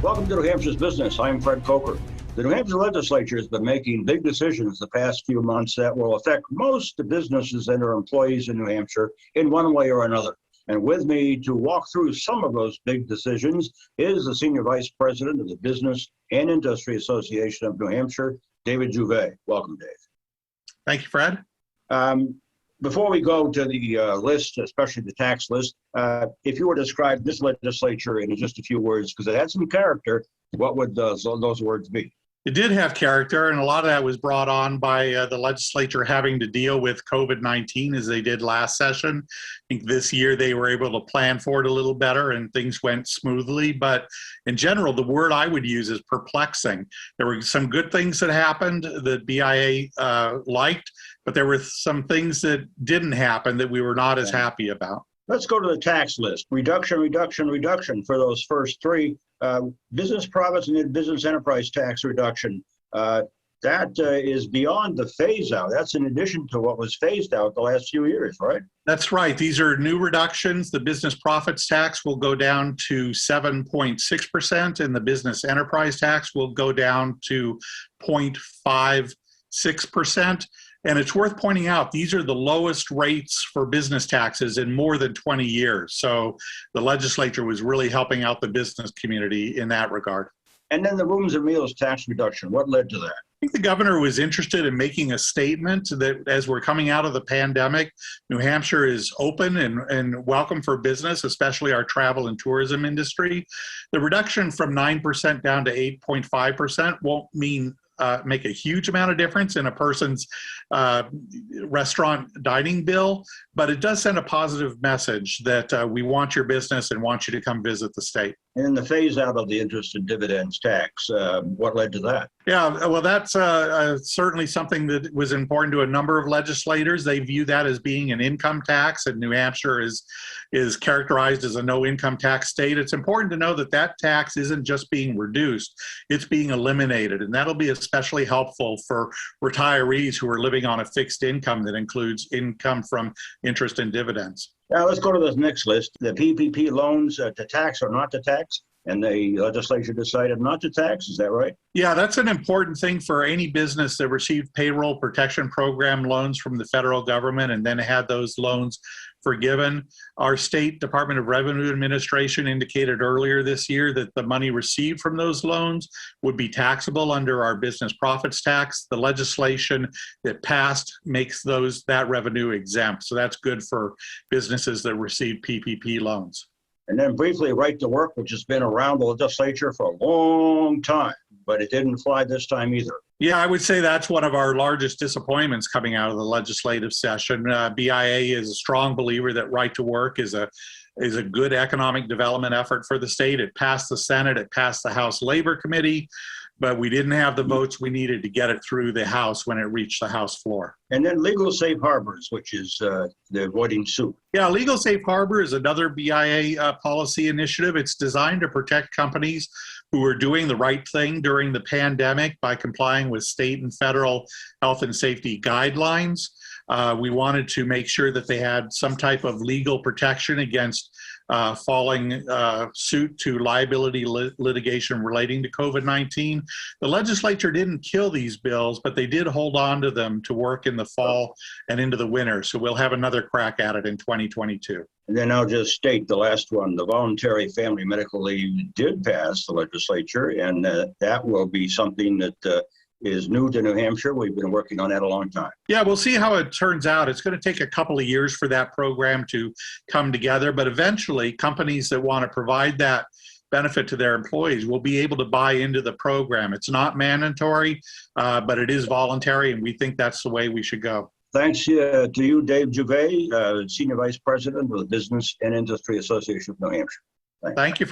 Welcome to New Hampshire's Business. I'm Fred Coker. The New Hampshire legislature has been making big decisions the past few months that will affect most of the businesses and their employees in New Hampshire in one way or another. And with me to walk through some of those big decisions is the Senior Vice President of the Business and Industry Association of New Hampshire, David Juve. Welcome, Dave. Thank you, Fred. Before we go to the list, especially the tax list, if you were to describe this legislature in just a few words, because it had some character, what would those words be? It did have character, and a lot of that was brought on by the legislature having to deal with COVID-19 as they did last session. I think this year they were able to plan for it a little better and things went smoothly. But in general, the word I would use is perplexing. There were some good things that happened that BIA liked, but there were some things that didn't happen that we were not as happy about. Let's go to the tax list. Reduction, reduction, reduction for those first three. Business profits and business enterprise tax reduction. That is beyond the phase out. That's in addition to what was phased out the last few years, right? That's right. These are new reductions. The business profits tax will go down to 7.6%, and the business enterprise tax will go down to 0.56%. And it's worth pointing out, these are the lowest rates for business taxes in more than 20 years. So the legislature was really helping out the business community in that regard. And then the rooms and meals tax reduction, what led to that? I think the governor was interested in making a statement that as we're coming out of the pandemic, New Hampshire is open and welcome for business, especially our travel and tourism industry. The reduction from 9% down to 8.5% won't make a huge amount of difference in a person's restaurant dining bill, but it does send a positive message that we want your business and want you to come visit the state. And the phase out of the interest and dividends tax, what led to that? Yeah, well, that's certainly something that was important to a number of legislators. They view that as being an income tax, and New Hampshire is characterized as a no income tax state. It's important to know that that tax isn't just being reduced, it's being eliminated, and that'll be especially helpful for retirees who are living on a fixed income that includes income from interest and dividends. Now let's go to this next list. The PPP loans to tax or not to tax, and the legislature decided not to tax. Is that right? Yeah, that's an important thing for any business that received payroll protection program loans from the federal government and then had those loans forgiven. Our state Department of Revenue Administration indicated earlier this year that the money received from those loans would be taxable under our business profits tax. The legislation that passed makes that revenue exempt. So that's good for businesses that receive PPP loans. And then briefly, right to work, which has been around the legislature for a long time, but it didn't fly this time either. Yeah, I would say that's one of our largest disappointments coming out of the legislative session. BIA is a strong believer that right to work is a good economic development effort for the state. It passed the Senate, it passed the House Labor Committee, but we didn't have the votes we needed to get it through the House when it reached the House floor. And then legal safe harbors, which is the avoiding suit. Yeah, legal safe harbor is another BIA policy initiative. It's designed to protect companies who are doing the right thing during the pandemic by complying with state and federal health and safety guidelines. We wanted to make sure that they had some type of legal protection against falling suit to liability litigation relating to COVID-19. The legislature didn't kill these bills, but they did hold on to them to work in the fall and into the winter. So we'll have another crack at it in 2022. And then I'll just state the last one, the voluntary family medical leave did pass the legislature, and that will be something that is new to New Hampshire. We've been working on that a long time. Yeah, we'll see how it turns out. It's going to take a couple of years for that program to come together, but eventually companies that want to provide that benefit to their employees will be able to buy into the program. It's not mandatory, but it is voluntary, and we think that's the way we should go. Thanks to you, Dave Juve, Senior Vice President of the Business and Industry Association of New Hampshire. Thank you.